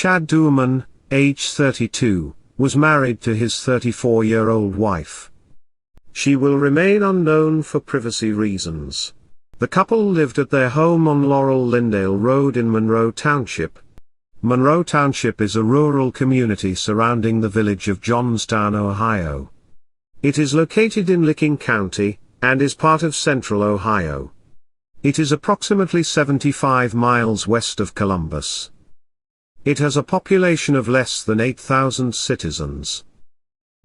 Chad Doerman, age 32, was married to his 34-year-old wife. She will remain unknown for privacy reasons. The couple lived at their home on Laurel-Lindale Road in Monroe Township. Monroe Township is a rural community surrounding the village of Johnstown, Ohio. It is located in Licking County, and is part of Central Ohio. It is approximately 75 miles west of Columbus. It has a population of less than 8,000 citizens.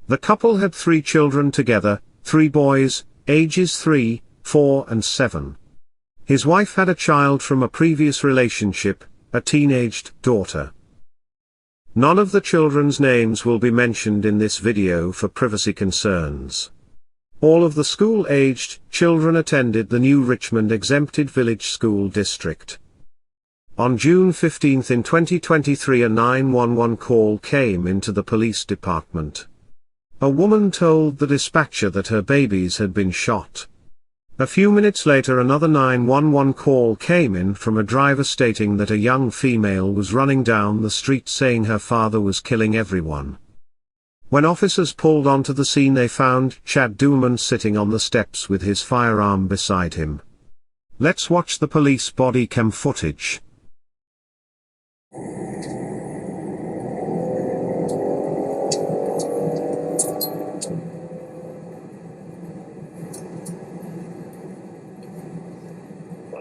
The couple had 3 children together, 3 boys, ages 3, 4 and 7. His wife had a child from a previous relationship, a teenaged daughter. None of the children's names will be mentioned in this video for privacy concerns. All of the school-aged children attended the New Richmond Exempted Village School District. On June 15 in 2023 a 911 call came into the police department. A woman told the dispatcher that her babies had been shot. A few minutes later another 911 call came in from a driver stating that a young female was running down the street saying her father was killing everyone. When officers pulled onto the scene they found Chad Doerman sitting on the steps with his firearm beside him. Let's watch the police body cam footage.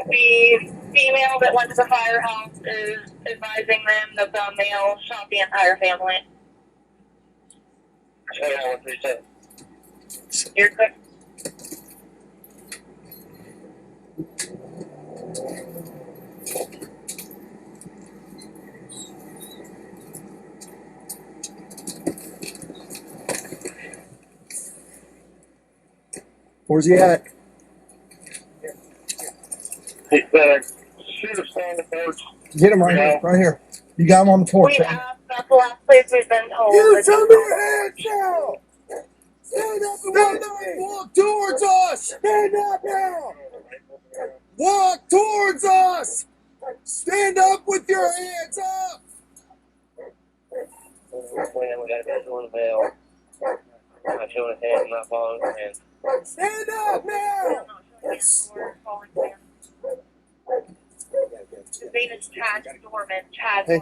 The female that went to the firehouse is advising them that the male shot the entire family. You're good. Where's he at? Shoot us on the porch. Get him right here, right here. You got him on the porch. We've asked, that's the last place we've been told. You tell me your hands now! Stand up and walk towards us! Stand up now! Walk towards us! Stand up with your hands up! We got a visual in the veil. I'm not showing his hand, I'm not following his hand. Stand up now! His name is Chad Doerman. Chad Hey.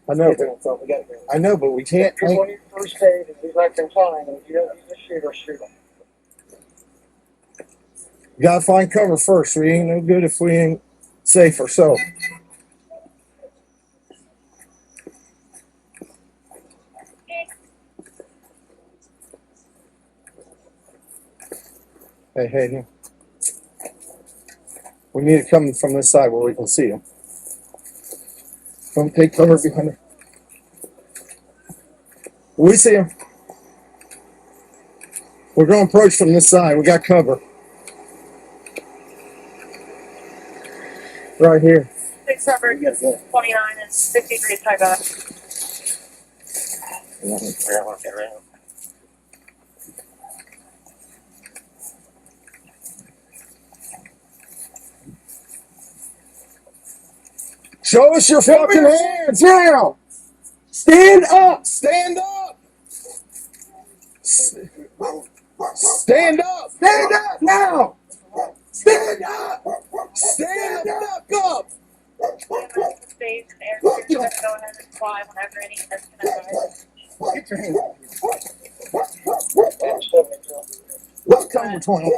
Doerman. I know, but we can't. When you first aid, if he's not complying, if you just shoot or shoot him. You gotta find cover first. We ain't no good if we ain't safe ourselves. Hey. We need to come from this side where we can see him. Come take cover behind him. We see him. We're going to approach from this side. We got cover. Right here. 600, 29 and 63 type of. Show us your fucking hands now! Stand up! Stand up! Stand up! Stand up now! Stand up! Stand the fuck up! Space and air go ahead and fly whenever any is going Get your hands up. Let's come with 20.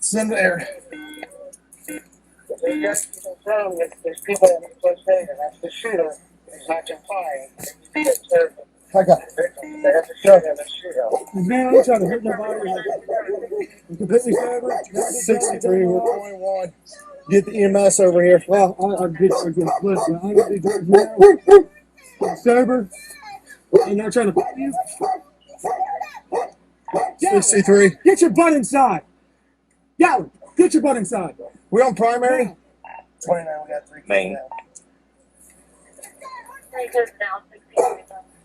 Send the air. There's people in the first aid, and that's the shooter. He's not complying. I got it. They have to show him the shooter. Man, I'm trying to hurt nobody. I'm completely sober. 63, we're 21. Get the EMS over here. Well, I'll get split, but I'm going to be drunk now. I'm sober. I'm not trying to fight you. 63. Get your butt inside. Yo, get your butt inside. We on primary? 29, we got 3 Main.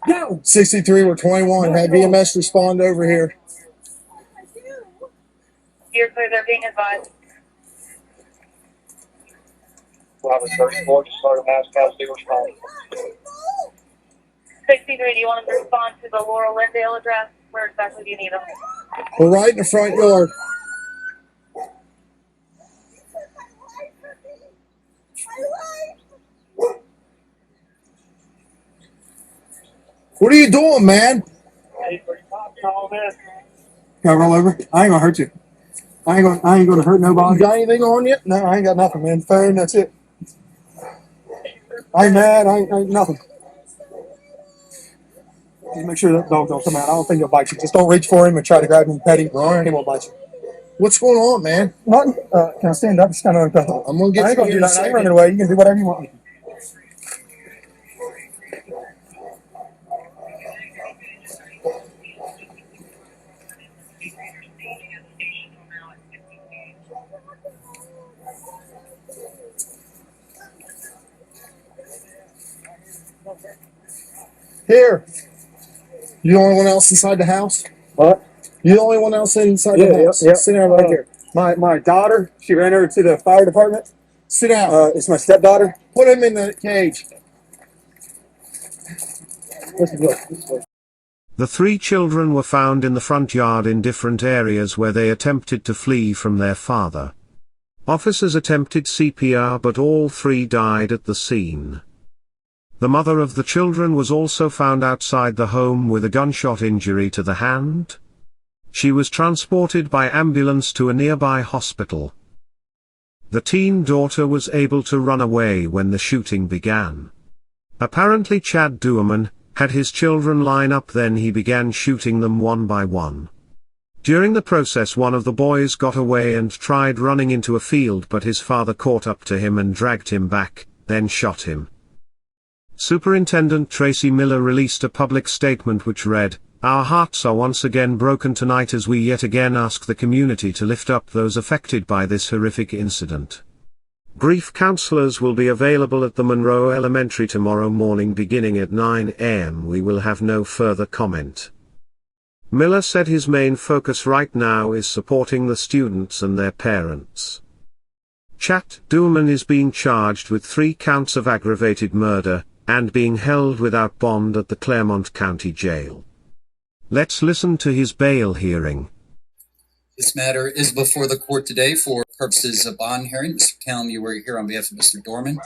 Yo. 63, we're 21. Had EMS respond over here. You're clear, they're being advised. Robert 34, just started mass casualty response. 63, do you want them to respond to the Laurel Lindale address? Where exactly do you need them? We're right in the front yard. What are you doing, man? Hey, pretty pop, all this. Can I roll over? I ain't gonna hurt you. I ain't gonna hurt You nobody. got anything on you? No, I ain't got nothing, man. Phone, that's it. I ain't mad. I ain't nothing. Just make sure that dog don't come out. I don't think he'll bite you. Just don't reach for him and try to grab him and pet him. Right. He won't bite you. What's going on, man? Nothing. Can I stand up? Just kind of uncomfortable. I'm gonna get I ain't you gonna here do in a nothing. I ain't second. running away. You can do whatever you want. Here. You the only one else inside the house? What? You the only one else inside the house? Yeah. Sit down right here. My daughter, she ran over to the fire department. Sit down. It's my stepdaughter. Put him in the cage. The 3 children were found in the front yard in different areas where they attempted to flee from their father. Officers attempted CPR but all 3 died at the scene. The mother of the children was also found outside the home with a gunshot injury to the hand. She was transported by ambulance to a nearby hospital. The teen daughter was able to run away when the shooting began. Apparently Chad Doerman had his children line up, then he began shooting them one by one. During the process one of the boys got away and tried running into a field, but his father caught up to him and dragged him back, then shot him. Superintendent Tracy Miller released a public statement which read, "Our hearts are once again broken tonight as we yet again ask the community to lift up those affected by this horrific incident. Grief counselors will be available at the Monroe Elementary tomorrow morning beginning at 9 a.m. We will have no further comment." Miller said his main focus right now is supporting the students and their parents. Chad Doerman is being charged with 3 counts of aggravated murder, and being held without bond at the Claremont County Jail. Let's listen to his bail hearing. This matter is before the court today for purposes of bond hearing. Mr. Kelm, you were here on behalf of Mr. Doerman.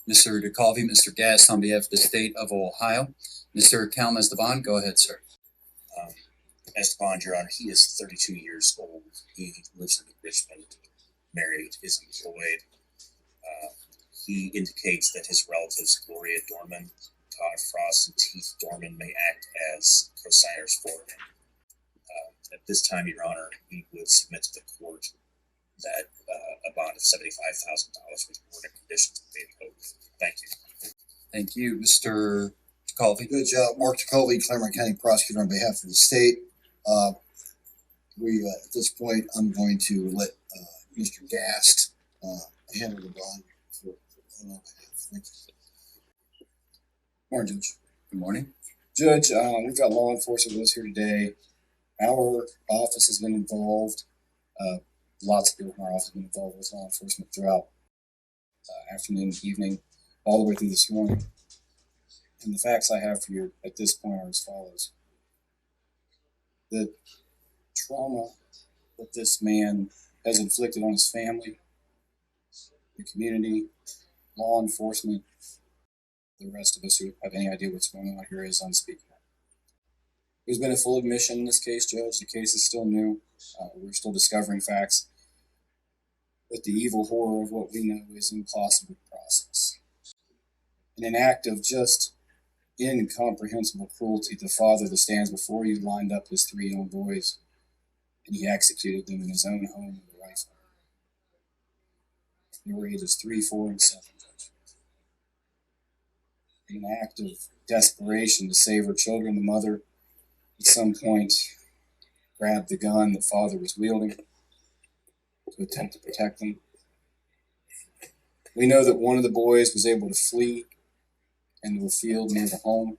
Mr. DeCalvi, Mr. Gass on behalf of the state of Ohio. Mr. Kelm as the bond, go ahead, sir. As the bond, Your Honor, he is 32 years old. He lives in Richmond, married, is employed. He indicates that his relatives, Gloria Doerman, Todd Frost, and Teeth Doerman, may act as co-signers for him. At this time, Your Honor, we would submit to the court that a bond of $75,000 with board conditions be imposed. Thank you. Thank you, Mr. DeCalvi. Good job. Mark DeCalvi, Claremont County Prosecutor on behalf of the state. At this point, I'm going to let Mr. Gast handle the bond. Morning, Judge. Good morning. Judge, we've got law enforcement with us here today. Our office has been involved. Lots of people in our office have been involved with law enforcement throughout afternoon, evening, all the way through this morning. And the facts I have for you at this point are as follows. The trauma that this man has inflicted on his family, the community, law enforcement, the rest of us who have any idea what's going on here is unspeakable. There's been a full admission in this case, Judge. The case is still new. We're still discovering facts. But the evil horror of what we know is impossible to process. In an act of just incomprehensible cruelty, the father that stands before you lined up his 3 young boys, and he executed them in his own home with a rifle. They were ages 3, 4, and 7. In an act of desperation to save her children, the mother at some point grabbed the gun that father was wielding to attempt to protect them. We know that one of the boys was able to flee into a field near the home.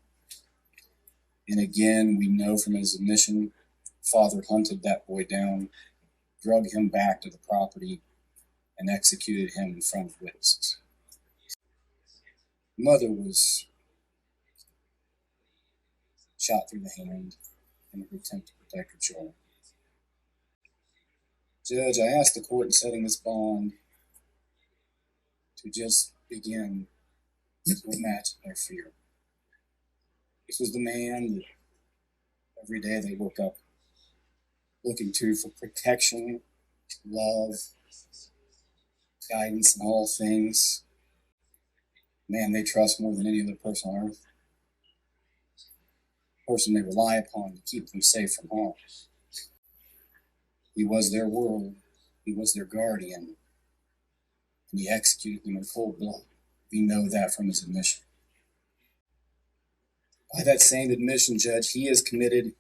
And again, we know from his admission, father hunted that boy down, drug him back to the property, and executed him in front of witnesses. Mother was shot through the hand in an attempt to protect her children. Judge, I asked the court in setting this bond to just begin to imagine their fear. This was the man that every day they woke up looking to for protection, love, guidance in all things. Man they trust more than any other person on earth. Person they rely upon to keep them safe from harm. He was their world. He was their guardian. And he executed them in cold blood. We know that from his admission. By that same admission, Judge, he has committed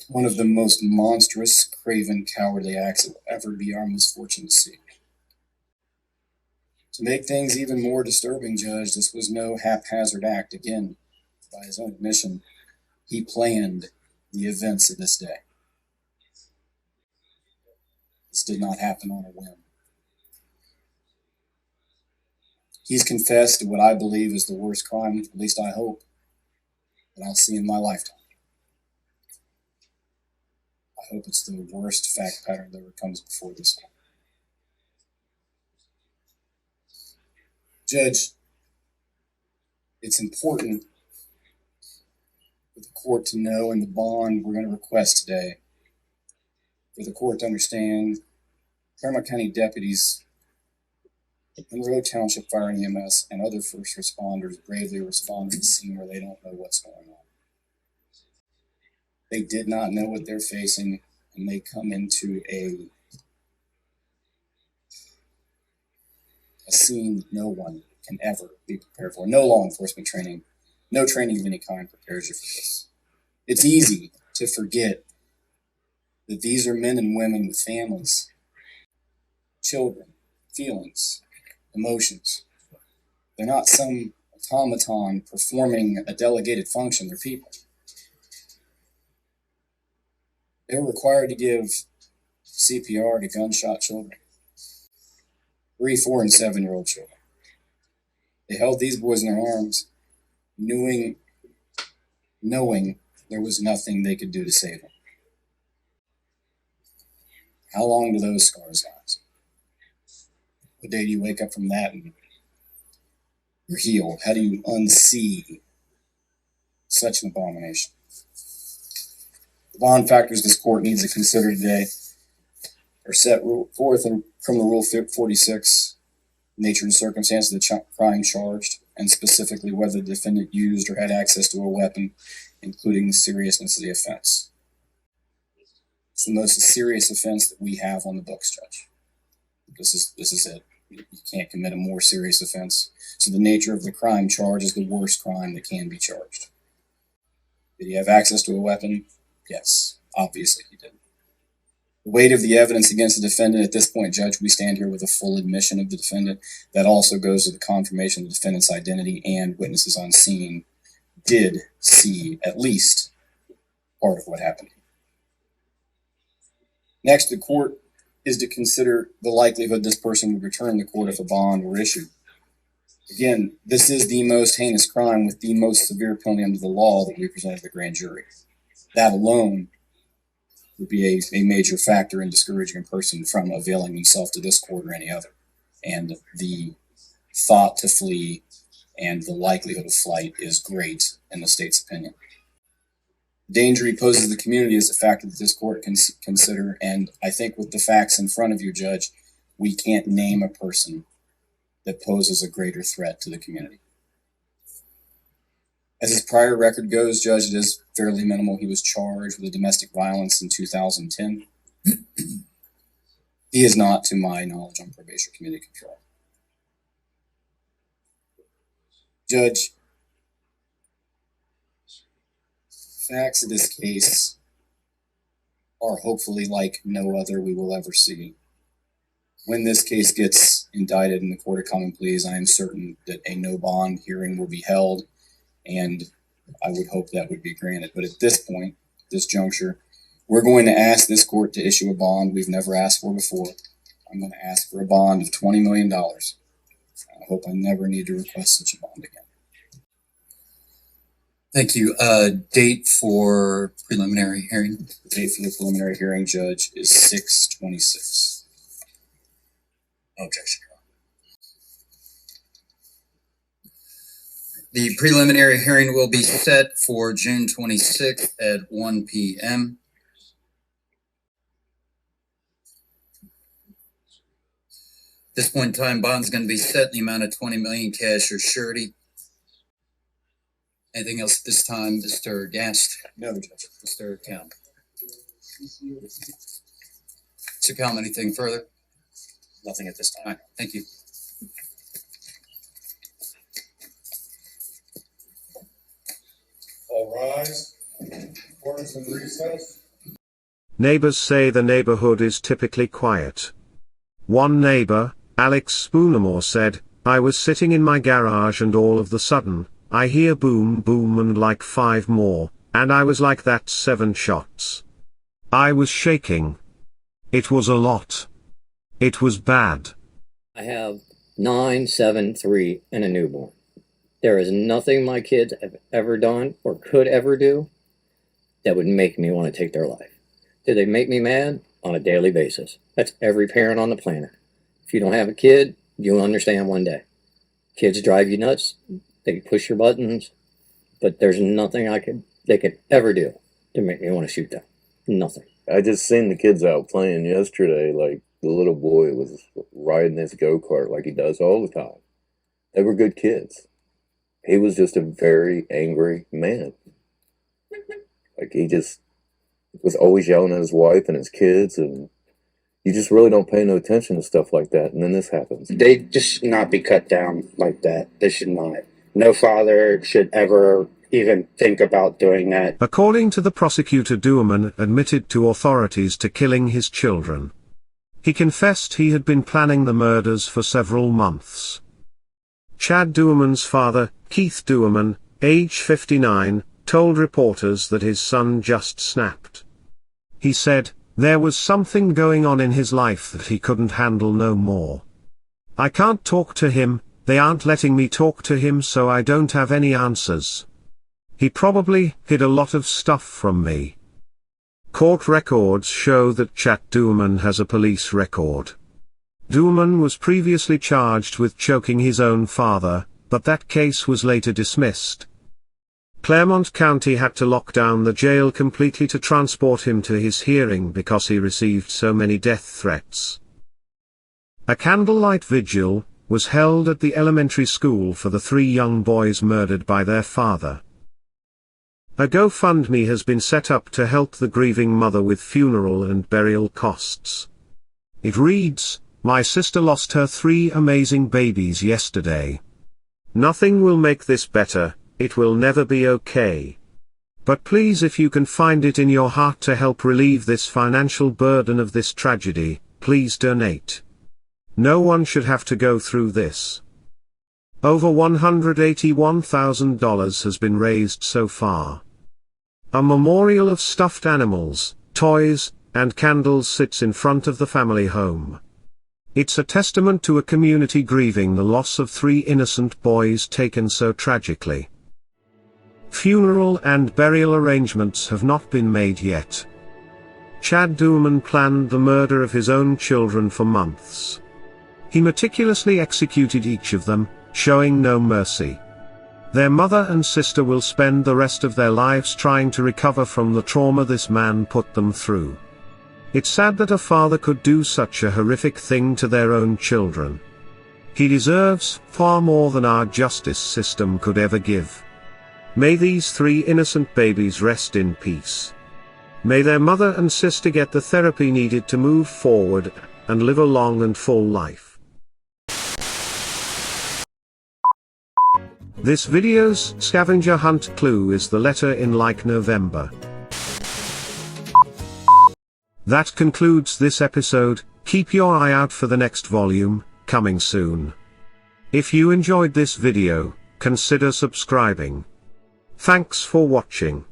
one of the most monstrous, craven, cowardly acts that will ever be our misfortune to see. To make things even more disturbing, Judge, this was no haphazard act. Again, by his own admission, he planned the events of this day. This did not happen on a whim. He's confessed to what I believe is the worst crime, at least I hope, that I'll see in my lifetime. I hope it's the worst fact pattern that ever comes before this court. Judge, it's important for the court to know, in the bond we're going to request today, for the court to understand Claremont County deputies, Monroe Township Fire and EMS, and other first responders bravely respond to the scene where they don't know what's going on. They did not know what they're facing, and they come into a scene that no one can ever be prepared for. No law enforcement training, no training of any kind prepares you for this. It's easy to forget that these are men and women with families, children, feelings, emotions. They're not some automaton performing a delegated function. They're people. They're required to give CPR to gunshot children, 3, 4, and 7-year-old children. They held these boys in their arms, knowing there was nothing they could do to save them. How long do those scars last? What day do you wake up from that and you're healed? How do you unsee such an abomination? The bond factors this court needs to consider today are set forth in Criminal Rule 46, nature and circumstance of the crime charged, and specifically whether the defendant used or had access to a weapon, including the seriousness of the offense. It's the most serious offense that we have on the books, Judge. This is it. You can't commit a more serious offense. So the nature of the crime charge is the worst crime that can be charged. Did he have access to a weapon? Yes, obviously he did. The weight of the evidence against the defendant at this point, Judge, we stand here with a full admission of the defendant. That also goes to the confirmation of the defendant's identity, and witnesses on scene did see at least part of what happened. Next, the court is to consider the likelihood this person would return to court if a bond were issued. Again, this is the most heinous crime with the most severe penalty under the law that we presented to the grand jury. That alone would be a major factor in discouraging a person from availing himself to this court or any other. And the thought to flee and the likelihood of flight is great in the state's opinion. The danger he poses to the community is a factor that this court can consider, and I think with the facts in front of you, Judge, we can't name a person that poses a greater threat to the community. As his prior record goes, Judge, it is fairly minimal. He was charged with domestic violence in 2010. He is not, to my knowledge, on probation community control. Judge, facts of this case are hopefully like no other we will ever see. When this case gets indicted in the Court of Common Pleas, I am certain that a no bond hearing will be held, and I would hope that would be granted. But at this point, this juncture, we're going to ask this court to issue a bond we've never asked for before. I'm going to ask for a bond of $20 million I hope I never need to request such a bond again. Thank you. Date for preliminary hearing? The date for the preliminary hearing, Judge, is 6/26. No objection, Your Honor. The preliminary hearing will be set for June 26th at 1 p.m. At this point in time, bond's going to be set in the amount of $20 million cash or surety. Anything else at this time, Mr. Gast? No, Judge. Mr. Kelm? Mr. Kelm, anything further? Nothing at this All time. right, thank you. All rise. Court is in recess. Neighbors say the neighborhood is typically quiet. One neighbor, Alex Spoonermore, said, "I was sitting in my garage and all of the sudden, I hear boom boom and like 5 more, and I was like that's 7 shots. I was shaking. It was a lot. It was bad." I have 9, 7, 3, and a newborn. There is nothing my kids have ever done or could ever do that would make me want to take their life. Do they make me mad? On a daily basis. That's every parent on the planet. If you don't have a kid, you'll understand one day. Kids drive you nuts. They push your buttons. But there's nothing they could ever do to make me want to shoot them. Nothing. I just seen the kids out playing yesterday. Like, the little boy was riding his go-kart like he does all the time. They were good kids. He was just a very angry man. Like, he just was always yelling at his wife and his kids, and you just really don't pay no attention to stuff like that, and then this happens. They just should not be cut down like that. They should not. No father should ever even think about doing that. According to the prosecutor, Doerman admitted to authorities to killing his children. He confessed he had been planning the murders for several months. Chad Doerman's father, Keith Doerman, age 59, told reporters that his son just snapped. He said, "There was something going on in his life that he couldn't handle no more. I can't talk to him, they aren't letting me talk to him, so I don't have any answers. He probably hid a lot of stuff from me." Court records show that Chad Doerman has a police record. Doerman was previously charged with choking his own father, but that case was later dismissed. Claremont County had to lock down the jail completely to transport him to his hearing because he received so many death threats. A candlelight vigil was held at the elementary school for the 3 young boys murdered by their father. A GoFundMe has been set up to help the grieving mother with funeral and burial costs. It reads, "My sister lost her 3 amazing babies yesterday. Nothing will make this better, it will never be okay. But please, if you can find it in your heart to help relieve this financial burden of this tragedy, please donate. No one should have to go through this." Over $181,000 has been raised so far. A memorial of stuffed animals, toys, and candles sits in front of the family home. It's a testament to a community grieving the loss of 3 innocent boys taken so tragically. Funeral and burial arrangements have not been made yet. Chad Doerman planned the murder of his own children for months. He meticulously executed each of them, showing no mercy. Their mother and sister will spend the rest of their lives trying to recover from the trauma this man put them through. It's sad that a father could do such a horrific thing to their own children. He deserves far more than our justice system could ever give. May these 3 innocent babies rest in peace. May their mother and sister get the therapy needed to move forward and live a long and full life. This video's scavenger hunt clue is the letter in like November. That concludes this episode. Keep your eye out for the next volume, coming soon. If you enjoyed this video, consider subscribing. Thanks for watching.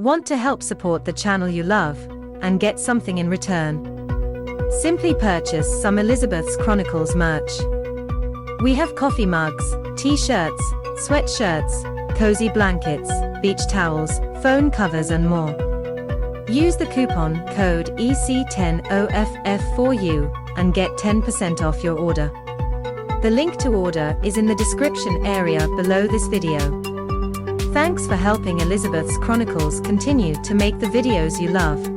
Want to help support the channel you love and get something in return? Simply purchase some Elizabeth's Chronicles merch. We have coffee mugs, t-shirts, sweatshirts, cozy blankets, beach towels, phone covers and more. Use the coupon code EC10OFF4U and get 10% off your order. The link to order is in the description area below this video. Thanks for helping Elizabeth's Chronicles continue to make the videos you love.